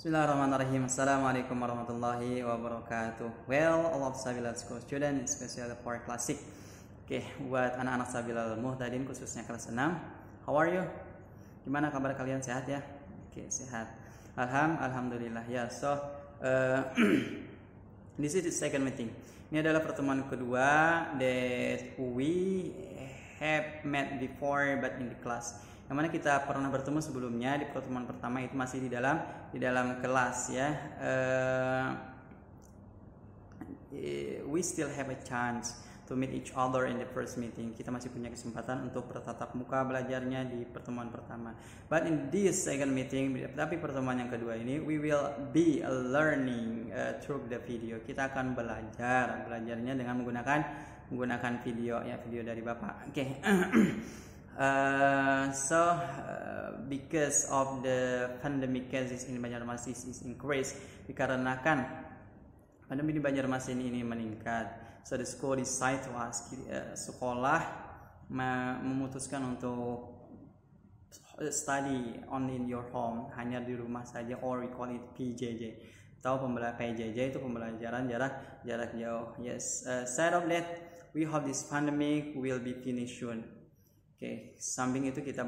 Bismillahirrahmanirrahim. Assalamualaikum warahmatullahi wabarakatuh. Well, all of Sabilal School student, especially for classic. Oke, buat anak-anak Sabilal Muhtadin khususnya kelas 6. How are you? Gimana kabar kalian, sehat ya? Oke, sehat. Alhamdulillah ya. So, this is the second meeting. Ini adalah pertemuan kedua that we have met before but in the class. Yang mana kita pernah bertemu sebelumnya di pertemuan pertama itu masih di dalam kelas ya. We still have a chance to meet each other in the first meeting. Kita masih punya kesempatan untuk bertatap muka belajarnya di pertemuan pertama. But in this second meeting, tapi pertemuan yang kedua ini, we will be learning through the video. Kita akan belajarnya dengan menggunakan video ya, video dari Bapak. Oke. Because of the pandemic cases in Banjarmasin is increased, dikarenakan pandemi di Banjarmasin ini meningkat, so the school decide to ask, sekolah memutuskan untuk study only in your home, hanya di rumah saja, or we call it PJJ. Tahu PJJ itu pembelajaran jarak jauh. Yes, side of that, we hope this pandemic will be finished soon. Oke, samping itu kita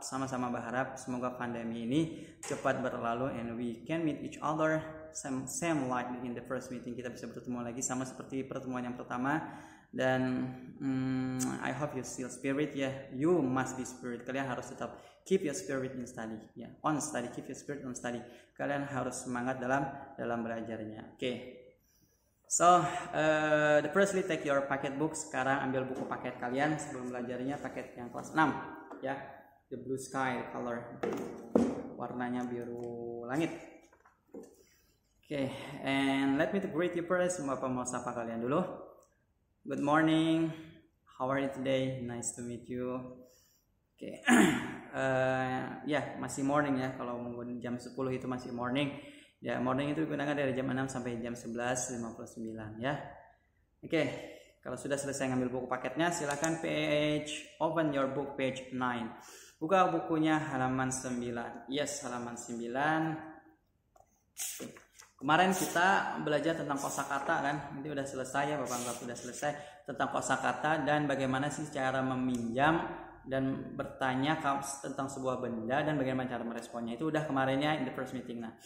sama-sama berharap semoga pandemi ini cepat berlalu and we can meet each other same like in the first meeting. Kita bisa bertemu lagi sama seperti pertemuan yang pertama dan I hope you still spirit ya. You must be spirit. Kalian harus tetap keep your spirit in study ya. On study, keep your spirit on study. Kalian harus semangat dalam belajarnya. Oke. So, firstly take your packet book. Sekarang ambil buku paket kalian sebelum belajarnya, paket yang kelas 6 ya. The blue sky color. Warnanya biru langit. Oke, and let me to greet you first. Bapak mau sapa kalian dulu. Good morning. How are you today? Nice to meet you. Oke. Ya, masih morning ya. Kalau jam 10 itu masih morning. Ya, morning itu digunakan dari jam 6 sampai jam 11.59 ya. Oke, kalau sudah selesai ngambil buku paketnya, silakan open your book page 9. Buka bukunya halaman 9. Yes, halaman 9. Kemarin kita belajar tentang kosakata kan? Ini udah selesai ya, Bapak anggap udah selesai tentang kosakata dan bagaimana sih cara meminjam dan bertanya tentang sebuah benda dan bagaimana cara meresponnya. Itu udah kemarinnya in the first meeting. Nah,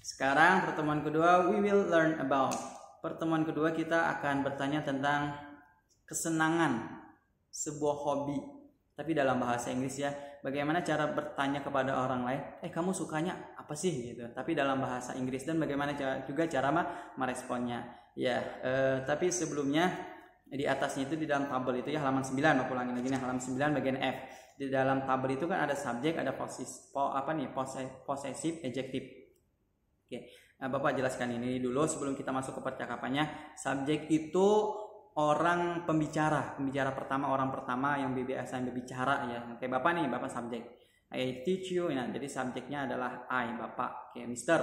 sekarang pertemuan kedua we will learn about. Pertemuan kedua kita akan bertanya tentang kesenangan sebuah hobi. Tapi dalam bahasa Inggris ya, bagaimana cara bertanya kepada orang lain, kamu sukanya apa sih gitu. Tapi dalam bahasa Inggris dan bagaimana juga cara meresponnya. Ya, tapi sebelumnya di atasnya itu di dalam tabel itu ya halaman 9, aku ulangi lagi nih, halaman 9 bagian F. Di dalam tabel itu kan ada subjek, ada possessive, adjective. Oke. Nah, Bapak jelaskan ini dulu sebelum kita masuk ke percakapannya. Subjek itu orang pembicara pertama, orang pertama yang biasa yang berbicara ya. Oke, Bapak nih, Bapak subjek. I teach you. Nah, jadi subjeknya adalah I, Bapak. Oke, Mister.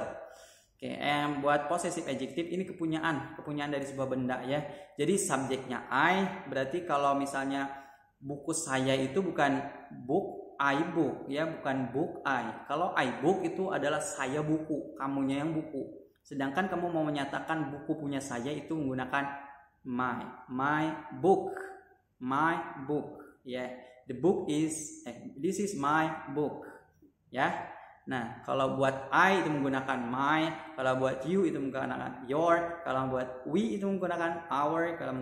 Oke, buat possessive adjective ini kepunyaan dari sebuah benda ya. Jadi subjeknya I, berarti kalau misalnya buku saya itu bukan book, I book ya, bukan book I. Kalau I book itu adalah saya buku, kamunya yang buku. Sedangkan kamu mau menyatakan buku punya saya itu menggunakan my book ya. The book is this is my book ya. Nah, kalau buat I itu menggunakan my, kalau buat you itu menggunakan your, kalau buat we itu menggunakan our, kalau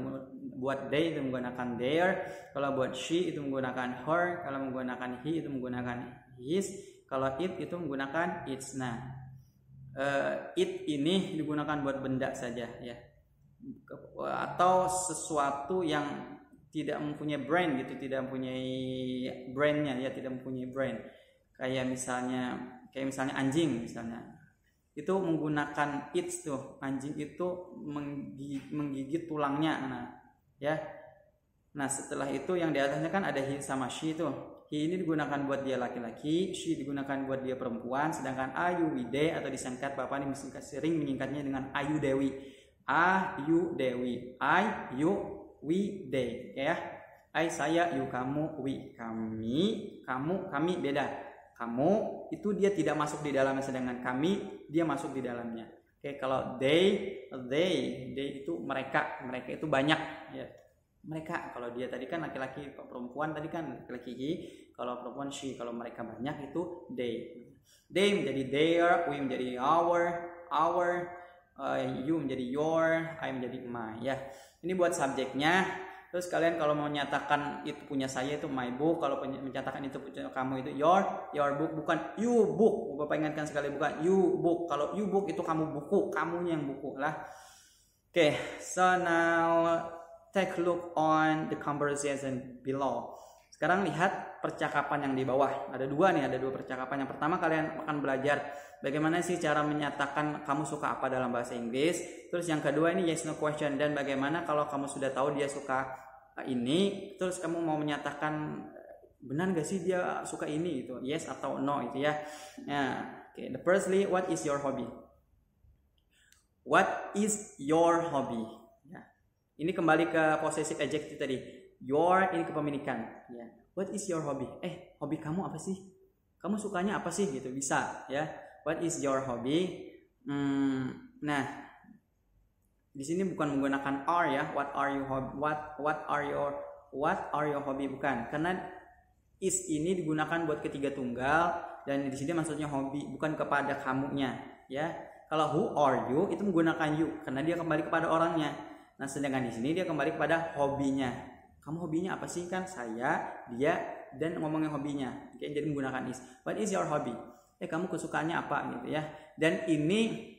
buat they itu menggunakan their, kalau buat she itu menggunakan her, kalau menggunakan he itu menggunakan his, kalau it itu menggunakan its. Nah, it ini digunakan buat benda saja ya. Atau sesuatu yang tidak mempunyai brain gitu, tidak mempunyai brainnya ya, tidak mempunyai brain. Kayak misalnya anjing misalnya. Itu menggunakan its tuh. Anjing itu menggigit tulangnya. Nah, ya. Nah, setelah itu yang di atasnya kan ada he sama she tuh. He ini digunakan buat dia laki-laki, she digunakan buat dia perempuan, sedangkan ayu, we, they atau disingkat Bapak ini sering menyingkatnya dengan ayu dewi. Ayu dewi. I, you, we, they, ya. I, saya, you, kamu, we, kami, kamu, kami beda. Kamu, itu dia tidak masuk di dalamnya, sedangkan kami dia masuk di dalamnya. Oke, kalau they itu mereka itu banyak ya. Mereka, kalau dia tadi kan laki-laki, perempuan tadi kan laki-laki he, kalau perempuan she, kalau mereka banyak itu they. They menjadi their, we menjadi our, you menjadi your, I menjadi my ya. Ini buat subjeknya. Terus kalian kalau mau menyatakan itu punya saya itu my book, kalau menyatakan itu punya kamu itu your book, bukan you book. Bapak ingatkan sekali, bukan you book. Kalau you book itu kamu buku, kamunya yang buku lah. Oke, so now take a look on the conversation below. Sekarang lihat percakapan yang di bawah. Ada dua percakapan. Yang pertama kalian akan belajar bagaimana sih cara menyatakan kamu suka apa dalam bahasa Inggris. Terus yang kedua ini yes no question, dan bagaimana kalau kamu sudah tahu dia suka ini, terus kamu mau menyatakan benar gak sih dia suka ini gitu, yes atau no itu ya. Nah, okay. The firstly, what is your hobby? What is your hobby? Ya. Ini kembali ke possessive adjective tadi. Your ini kepemilikan. Ya. What is your hobby? Hobi kamu apa sih? Kamu sukanya apa sih gitu, bisa ya. What is your hobby? Nah, di sini bukan menggunakan are ya. What are you hobby? What are your hobby, bukan. Karena is ini digunakan buat ketiga tunggal, dan di sini maksudnya hobi, bukan kepada kamunya ya. Kalau who are you itu menggunakan you karena dia kembali kepada orangnya. Nah, sedangkan di sini dia kembali kepada hobinya. Kamu hobinya apa sih? Kan saya, dia, dan ngomongin hobinya. Oke, jadi menggunakan is. What is your hobby? Kamu kesukaannya apa gitu ya. Dan ini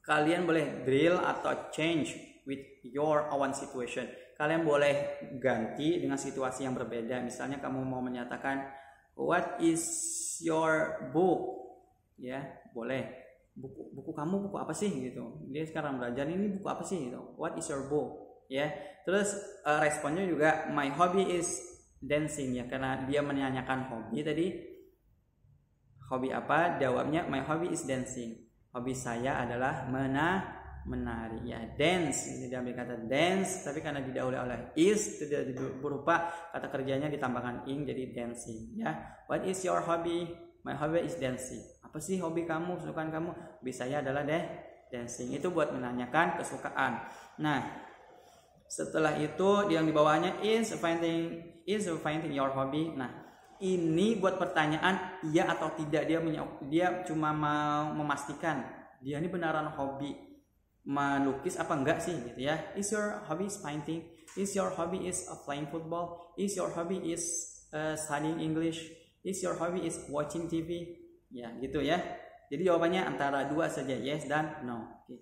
kalian boleh drill atau change with your own situation. Kalian boleh ganti dengan situasi yang berbeda. Misalnya kamu mau menyatakan what is your book? Ya, boleh. Buku kamu buku apa sih gitu. Dia sekarang belajar ini buku apa sih gitu. What is your book? Ya. Terus responnya juga my hobby is dancing ya, karena dia menanyakan hobi tadi. Hobi apa? Jawabnya my hobby is dancing. Hobi saya adalah menari ya. Dance, ini diambil kata dance, tapi karena didahului oleh is tidak berupa kata kerjanya ditambahkan ing jadi dancing ya. What is your hobby? My hobby is dancing. Apa sih hobi kamu, kesukaan kamu? Hobi saya adalah dancing. Itu buat menanyakan kesukaan. Nah, setelah itu yang di bawahnya is finding your hobby. Nah, ini buat pertanyaan iya atau tidak. Dia cuma mau memastikan dia ini beneran hobi melukis apa enggak sih gitu ya. Is your hobby is painting? Is your hobby is playing football? Is your hobby is studying English? Is your hobby is watching TV? Ya, gitu ya. Jadi jawabannya antara dua saja, yes dan no. Okay.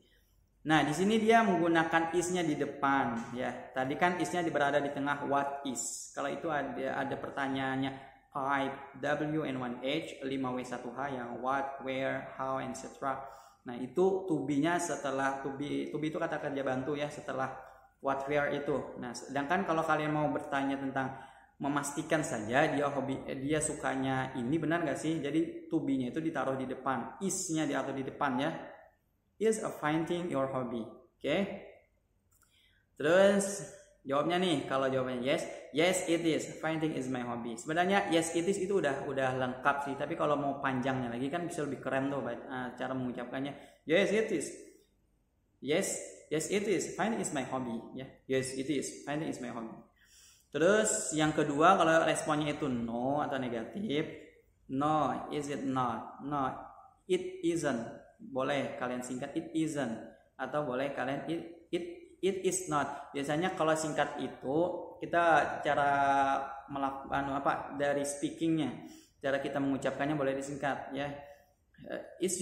Nah, di sini dia menggunakan is-nya di depan ya. Tadi kan is-nya berada di tengah what is. Kalau itu ada pertanyaannya 5W and 1H, 5W1H yang what, where, how, etc. Nah, itu to be-nya setelah to be itu kata kerja bantu ya, setelah what, where itu. Nah, sedangkan kalau kalian mau bertanya tentang memastikan saja dia sukanya ini benar nggak sih? Jadi to be-nya itu ditaruh di depan, is-nya diatur di depan ya. Is finding your hobby. Oke. Terus jawabnya nih, kalau jawabannya yes it is. Finding is my hobby. Sebenarnya yes it is itu udah lengkap sih, tapi kalau mau panjangnya lagi kan bisa lebih keren tuh cara mengucapkannya. Yes it is. Yes it is. Finding is my hobby ya. Yes it is. Finding is my hobby. Terus yang kedua, kalau responnya itu no atau negatif. No, is it not? No, it isn't. Boleh kalian singkat it isn't, atau boleh kalian it is not. Biasanya kalau singkat itu kita cara melakukan dari speakingnya, cara kita mengucapkannya boleh disingkat ya. Is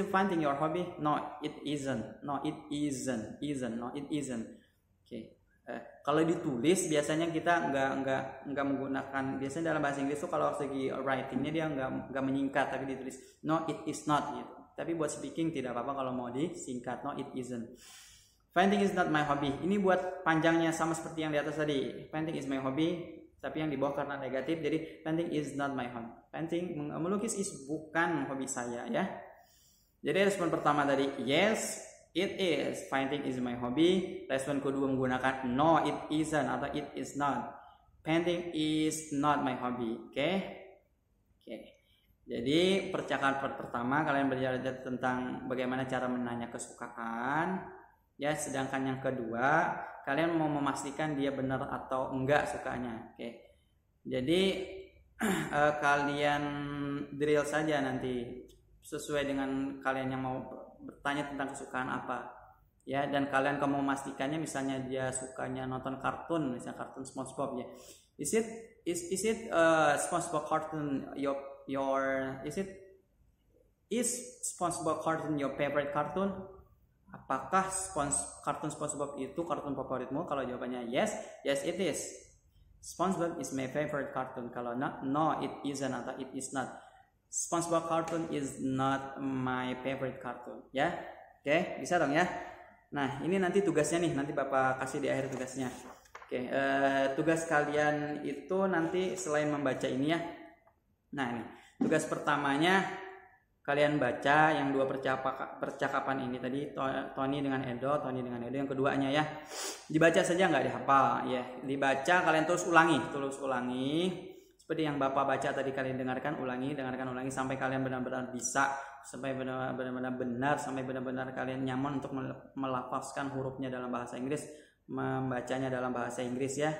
finding your hobby? No, it isn't. No, it isn't. No, it isn't. Oke. Kalau ditulis biasanya kita nggak menggunakan, biasanya dalam bahasa Inggris tuh kalau segi writingnya dia nggak menyingkat, tapi ditulis no it is not gitu. Tapi buat speaking tidak apa-apa kalau mau disingkat, no it isn't. Painting is not my hobby. Ini buat panjangnya sama seperti yang di atas tadi. Painting is my hobby, tapi yang di bawah karena negatif, jadi painting is not my hobby. Painting melukis is bukan hobi saya ya. Jadi respon pertama tadi yes it is. Painting is my hobby. Respon kedua menggunakan no it isn't atau it is not. Painting is not my hobby. Oke. Jadi percakapan pertama kalian belajar tentang bagaimana cara menanya kesukaan, ya. Sedangkan yang kedua kalian mau memastikan dia benar atau enggak sukanya. Oke. Jadi kalian drill saja nanti sesuai dengan kalian yang mau bertanya tentang kesukaan apa, ya. Dan kalian kamu memastikannya, misalnya dia sukanya nonton kartun, misalnya kartun SpongeBob, ya. Is it SpongeBob cartoon is SpongeBob cartoon your favorite cartoon? Apakah kartun SpongeBob itu kartun favoritmu? Kalau jawabannya yes it is. SpongeBob is my favorite cartoon. Kalau no it isn't atau it is not. SpongeBob cartoon is not my favorite cartoon, ya. Oke, bisa dong ya. Nah, ini nanti tugasnya nih, nanti Bapak kasih di akhir tugasnya. Oke, tugas kalian itu nanti selain membaca ini, ya. Nah, ini tugas pertamanya kalian baca yang dua percakapan ini tadi, Tony dengan Edo. Yang keduanya, ya, dibaca saja, nggak dihafal, ya. Dibaca, kalian terus ulangi seperti yang Bapak baca tadi, kalian dengarkan ulangi sampai kalian benar-benar bisa, sampai benar-benar benar, sampai benar-benar kalian nyaman untuk melafazkan hurufnya dalam bahasa Inggris, membacanya dalam bahasa Inggris, ya.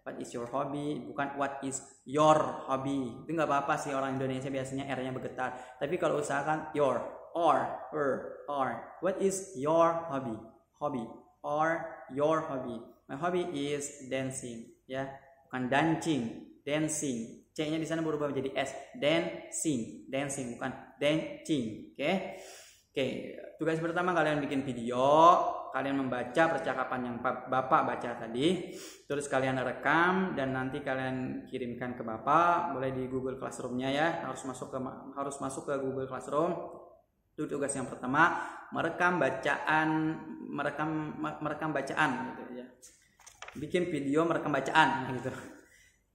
What is your hobby? Bukan what is your hobby. Itu nggak apa-apa sih, orang Indonesia biasanya R-nya bergetar. Tapi kalau usahakan your, or. What is your hobby? Hobby or your hobby. My hobby is dancing, ya. Bukan dancing, dancing. C-nya di sana berubah menjadi S. Dancing, bukan dancing. Oke. Tugas pertama kalian bikin video. Kalian membaca percakapan yang Bapak baca tadi, terus kalian rekam dan nanti kalian kirimkan ke Bapak, boleh di Google Classroom-nya, ya. Harus masuk ke Google Classroom. Itu tugas yang pertama, merekam bacaan gitu, ya. Bikin video merekam bacaan gitu.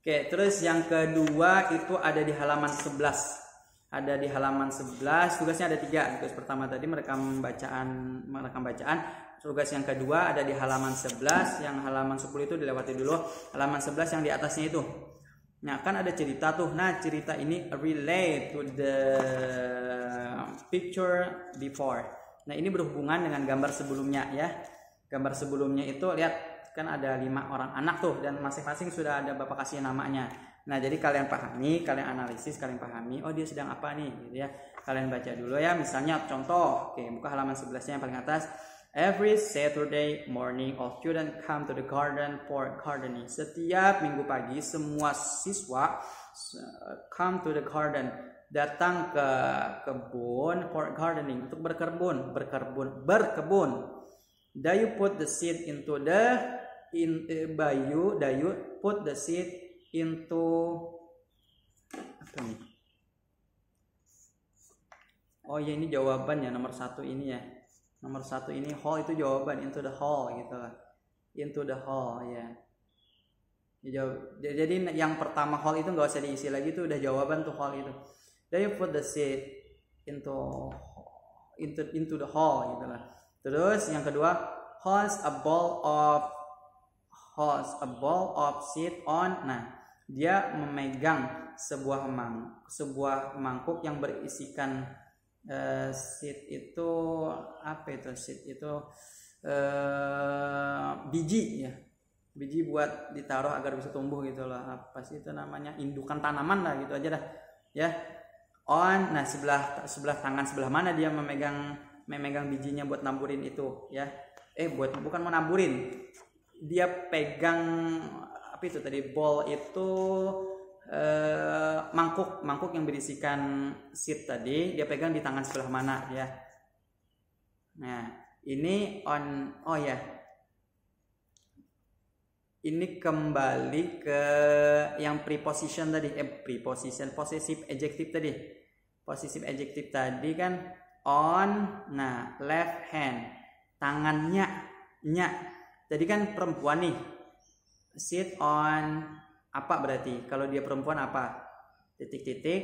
Oke, terus yang kedua itu ada di halaman 11. Tugasnya ada 3. Tugas pertama tadi merekam bacaan. Tugas yang kedua ada di halaman 11, yang halaman 10 itu dilewati dulu. Halaman 11 yang di atasnya itu. Nah, kan ada cerita tuh. Nah, cerita ini relate to the picture before. Nah, ini berhubungan dengan gambar sebelumnya, ya. Gambar sebelumnya itu lihat, kan ada 5 orang anak tuh, dan masing-masing sudah ada Bapak kasih namanya. Nah, jadi kalian pahami, kalian analisis, kalian pahami, oh dia sedang apa nih, gitu, ya. Kalian baca dulu, ya. Misalnya contoh, oke, buka halaman 11-nya yang paling atas. Every Saturday morning, all students come to the garden for gardening. Setiap minggu pagi, semua siswa come to the garden, datang ke kebun for gardening, untuk berkebun. Do you put the seed into put the seed into apa nih? Oh ya, ini jawaban, ya, nomor 1 ini, ya. Nomor 1 ini hole itu jawaban, into the hole gitu lah. Into the hole, ya. Jadi yang pertama hole itu nggak usah diisi lagi, itu udah jawaban tuh, hole itu. Then you put the seed into the hole gitu lah. Terus yang kedua, holds a ball of seed on. Nah, dia memegang sebuah mangkuk yang berisikan seed itu apa itu? Seed itu biji, ya. Biji buat ditaruh agar bisa tumbuh gitu loh. Apa sih itu namanya? Indukan tanaman lah, gitu aja dah, ya. On. Nah, sebelah tangan sebelah mana dia memegang bijinya buat naburin itu, ya. Bukan mau naburin. Dia pegang apa itu tadi? Ball itu mangkuk yang berisikan seed tadi, dia pegang di tangan sebelah mana, ya. Nah, ini on. Oh ya, ini kembali ke yang preposition tadi, possessive adjective tadi. Possessive adjective tadi kan on. Nah, left hand, tangannya, nya. Tadi kan perempuan nih, sit on apa berarti? Kalau dia perempuan apa? Titik-titik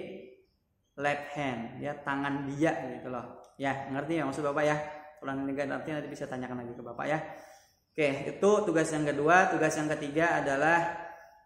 left hand, ya, tangan dia gitu loh. Ya, ngerti ya maksud Bapak, ya? Kalau nanti bisa tanyakan lagi ke Bapak, ya. Oke, itu tugas yang kedua. Tugas yang ketiga adalah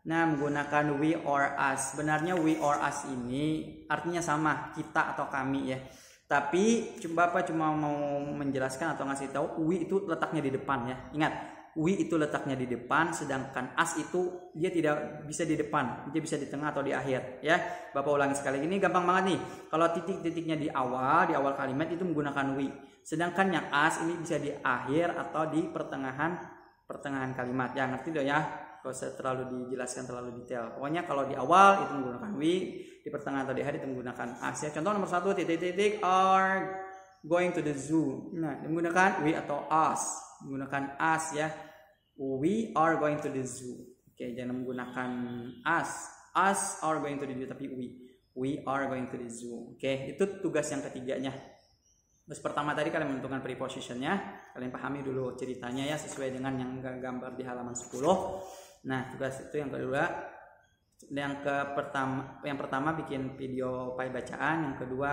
Nah, menggunakan we or us. Sebenarnya we or us ini artinya sama, kita atau kami ya. Tapi Bapak cuma mau menjelaskan atau ngasih tahu we itu letaknya di depan ya. Ingat, we itu letaknya di depan, sedangkan us itu dia tidak bisa di depan, dia bisa di tengah atau di akhir ya. Bapak ulangi sekali, ini gampang banget nih. Kalau titik-titiknya di awal kalimat itu menggunakan we. Sedangkan yang us ini bisa di akhir atau di pertengahan kalimat. Ya, ngerti dong ya? Gak usah terlalu dijelaskan terlalu detail. Pokoknya kalau di awal itu menggunakan we, di pertengahan atau di akhir itu menggunakan us ya. Contoh nomor 1, titik-titik are going to the zoo. Nah, menggunakan we atau us. Menggunakan us ya. We are going to the zoo. Oke, jangan menggunakan us. Us are going to the zoo, tapi we. We are going to the zoo. Oke, itu tugas yang ketiganya. Terus pertama tadi kalian menentukan prepositionnya, kalian pahami dulu ceritanya ya sesuai dengan yang gambar di halaman 10. Nah, tugas itu yang kedua. Yang pertama bikin video file bacaan, yang kedua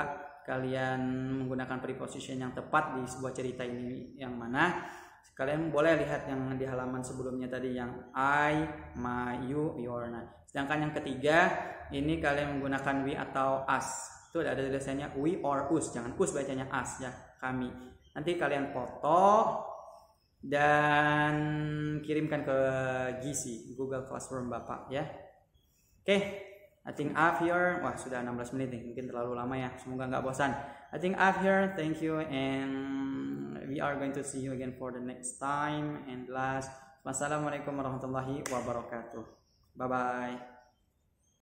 kalian menggunakan preposition yang tepat di sebuah cerita ini yang mana. Kalian boleh lihat yang di halaman sebelumnya tadi yang I, my, you, your. Nah, sedangkan yang ketiga ini kalian menggunakan we atau us. Itu ada tulisannya we or us, jangan us bacanya us ya, kami. Nanti kalian foto dan kirimkan ke GC, Google Classroom Bapak ya. Oke, I think up here, wah sudah 16 menit nih, mungkin terlalu lama ya, semoga nggak bosan. I think up here, thank you and we are going to see you again for the next time. And last, wassalamualaikum warahmatullahi wabarakatuh. Bye bye.